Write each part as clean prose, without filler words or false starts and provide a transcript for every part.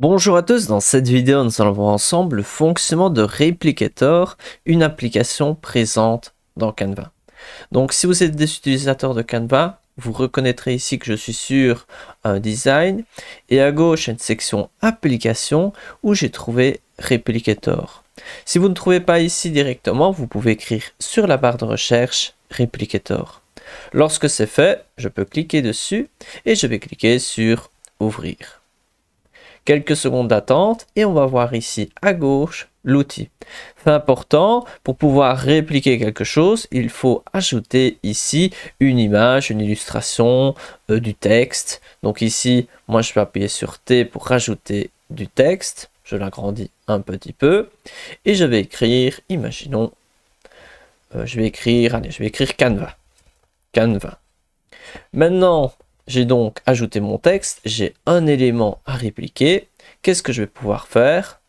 Bonjour à tous, dans cette vidéo nous allons voir ensemble le fonctionnement de Replicator, une application présente dans Canva. Donc si vous êtes des utilisateurs de Canva, vous reconnaîtrez ici que je suis sur un design et à gauche une section application où j'ai trouvé Replicator. Si vous ne trouvez pas ici directement, vous pouvez écrire sur la barre de recherche Replicator. Lorsque c'est fait, je peux cliquer dessus et je vais cliquer sur ouvrir. Quelques secondes d'attente et on va voir ici à gauche l'outil. C'est important, pour pouvoir répliquer quelque chose, il faut ajouter ici une image, une illustration, du texte. Donc ici, moi je vais appuyer sur T pour rajouter du texte. Je l'agrandis un petit peu et je vais écrire, imaginons, je vais écrire Canva. Canva. Maintenant, j'ai donc ajouté mon texte, j'ai un élément à répliquer. Qu'est-ce que je vais pouvoir faire?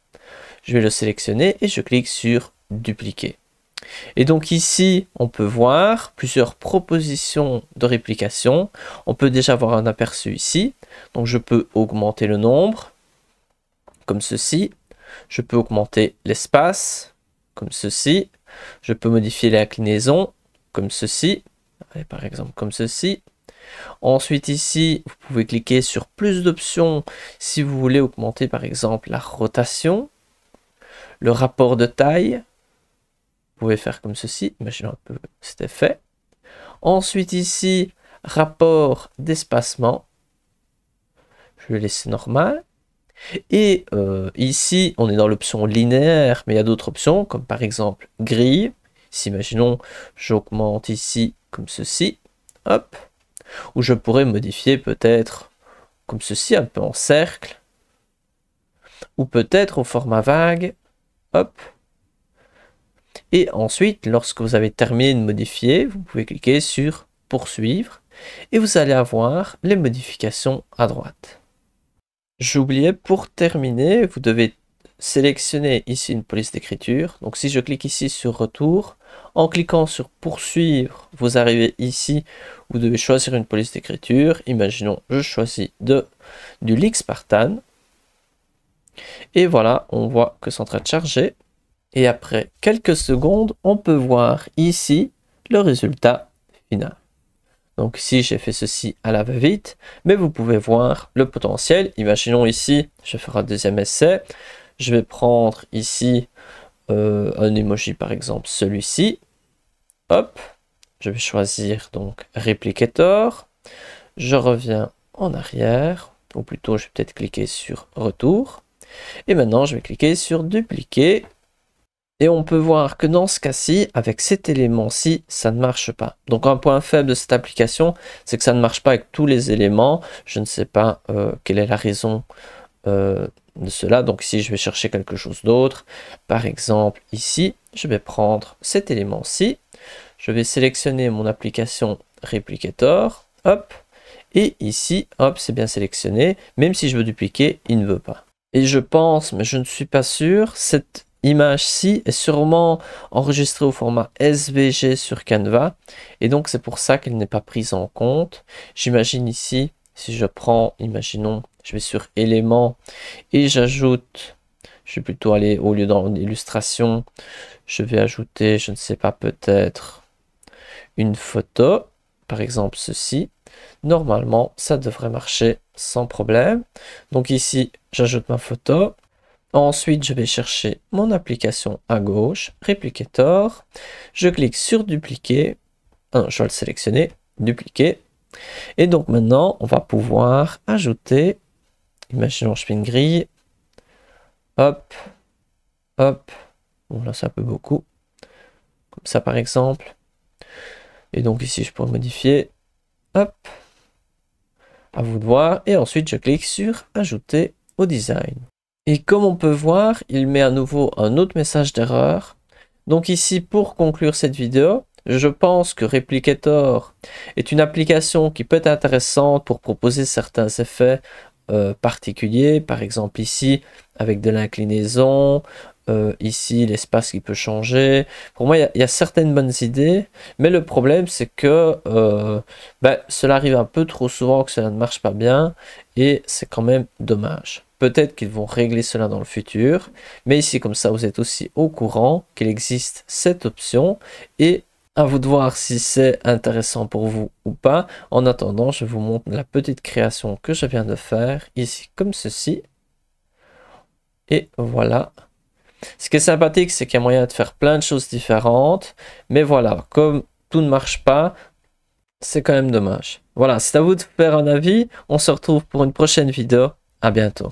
Je vais le sélectionner et je clique sur dupliquer. Et donc ici, on peut voir plusieurs propositions de réplication. On peut déjà avoir un aperçu ici. Donc je peux augmenter le nombre, comme ceci. Je peux augmenter l'espace, comme ceci. Je peux modifier l'inclinaison, comme ceci. Allez, par exemple, comme ceci. Ensuite ici, vous pouvez cliquer sur plus d'options si vous voulez augmenter par exemple la rotation, le rapport de taille. Vous pouvez faire comme ceci, imaginons un peu cet effet. Ensuite ici, rapport d'espacement. Je vais laisser normal. Et ici, on est dans l'option linéaire, mais il y a d'autres options comme par exemple grille. Ici, imaginons, j'augmente ici comme ceci. Hop. Ou je pourrais modifier peut-être comme ceci, un peu en cercle, ou peut-être au format vague, hop. Et ensuite, lorsque vous avez terminé de modifier, vous pouvez cliquer sur poursuivre, et vous allez avoir les modifications à droite. J'oubliais, pour terminer, vous devez sélectionner ici une police d'écriture. Donc si je clique ici sur retour, en cliquant sur poursuivre, vous arrivez ici, vous devez choisir une police d'écriture. Imaginons, je choisis du leak Spartan. Et voilà, on voit que c'est en train de charger. Et après quelques secondes, on peut voir ici le résultat final. Donc ici, j'ai fait ceci à la va-vite, mais vous pouvez voir le potentiel. Imaginons ici, je ferai un deuxième essai. Je vais prendre ici un emoji, par exemple celui-ci. Hop, je vais choisir donc Replicator. Je reviens en arrière, ou plutôt je vais peut-être cliquer sur retour. Et maintenant, je vais cliquer sur dupliquer. Et on peut voir que dans ce cas-ci, avec cet élément-ci, ça ne marche pas. Donc un point faible de cette application, c'est que ça ne marche pas avec tous les éléments. Je ne sais pas quelle est la raison de cela. Donc ici, je vais chercher quelque chose d'autre. Par exemple, ici, je vais prendre cet élément-ci. Je vais sélectionner mon application Replicator. Hop. Et ici, hop, c'est bien sélectionné. Même si je veux dupliquer, il ne veut pas. Et je pense, mais je ne suis pas sûr, cette image-ci est sûrement enregistrée au format SVG sur Canva. Et donc, c'est pour ça qu'elle n'est pas prise en compte. J'imagine ici, si je prends, imaginons, je vais sur éléments et j'ajoute, je vais plutôt aller au lieu dans l'illustration, je vais ajouter, je ne sais pas, peut-être une photo, par exemple ceci. Normalement, ça devrait marcher sans problème. Donc ici, j'ajoute ma photo. Ensuite, je vais chercher mon application à gauche, Replicator. Je clique sur dupliquer. Ah non, je vais le sélectionner, dupliquer. Et donc maintenant, on va pouvoir ajouter, imaginons je fais une grille, hop, hop, bon là c'est un peu beaucoup, comme ça par exemple. Et donc ici je pourrais modifier, hop, à vous de voir. Et ensuite je clique sur ajouter au design. Et comme on peut voir, il met à nouveau un autre message d'erreur. Donc ici, pour conclure cette vidéo, je pense que Replicator est une application qui peut être intéressante pour proposer certains effets particuliers. Par exemple ici, avec de l'inclinaison, ici l'espace qui peut changer. Pour moi, il y a certaines bonnes idées, mais le problème c'est que cela arrive un peu trop souvent que cela ne marche pas bien et c'est quand même dommage. peut-être qu'ils vont régler cela dans le futur. Mais ici, comme ça, vous êtes aussi au courant qu'il existe cette option. Et à vous de voir si c'est intéressant pour vous ou pas. En attendant, je vous montre la petite création que je viens de faire ici, comme ceci. Et voilà. Ce qui est sympathique, c'est qu'il y a moyen de faire plein de choses différentes. Mais voilà, comme tout ne marche pas, c'est quand même dommage. Voilà, c'est à vous de faire un avis. On se retrouve pour une prochaine vidéo. À bientôt.